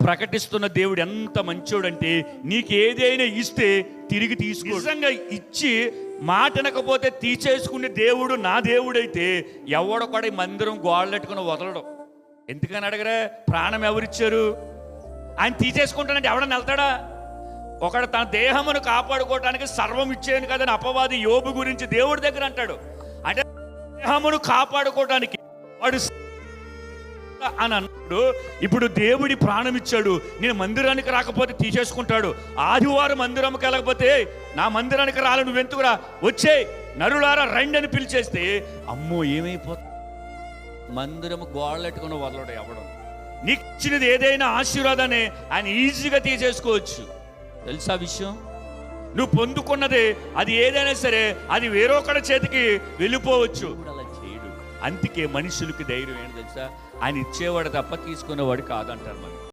ప్రకటిస్తున్న దేవుడు ఎంత మంచోడంటే నీకు ఏదైనా ఇస్తే తిరిగి తీసుకో. నిజంగా ఇచ్చి మాటనకపోతే తీసేసుకునే దేవుడు నా దేవుడైతే ఎవడో కూడా ఈ మందిరం గోడలెట్టుకుని వదలడం. ఎందుకని అడగరా? ప్రాణం ఎవరిచ్చారు? ఆయన తీసేసుకుంటానంటే ఎవడన్నా వెళ్తాడా? ఒకడు తన దేహమును కాపాడుకోవటానికి సర్వం ఇచ్చేయను కదని అపవాది యోబు గురించి దేవుడి దగ్గర అంటాడు. అంటే దేహమును కాపాడుకోవటానికి వాడు అని అన్నాడు. ఇప్పుడు దేవుడి ప్రాణం ఇచ్చాడు. నేను మందిరానికి రాకపోతే తీసేసుకుంటాడు. ఆదివారం మందిరంకి వెళ్ళకపోతే నా మందిరానికి రాలి నువ్వెందుకురా, వచ్చే నరులారా రండి అని పిలిచేస్తే అమ్మో ఏమైపోతుంది. మందిరము గోడలెట్టుకుని వదలడు ఎవడం. నీకు ఇచ్చినది ఏదైనా ఆశీర్వాదాన్ని ఆయన ఈజీగా తీసేసుకోవచ్చు. తెలుసా విషయం? నువ్వు పొందుకున్నదే అది ఏదైనా సరే అది వేరొకరి చేతికి వెళ్ళిపోవచ్చు. అలా చేయడు. అందుకే మనుషులకి ధైర్యం ఏంటి తెలుసా? ఆయన ఇచ్చేవాడు తప్ప తీసుకునేవాడు కాదంటారు. మనం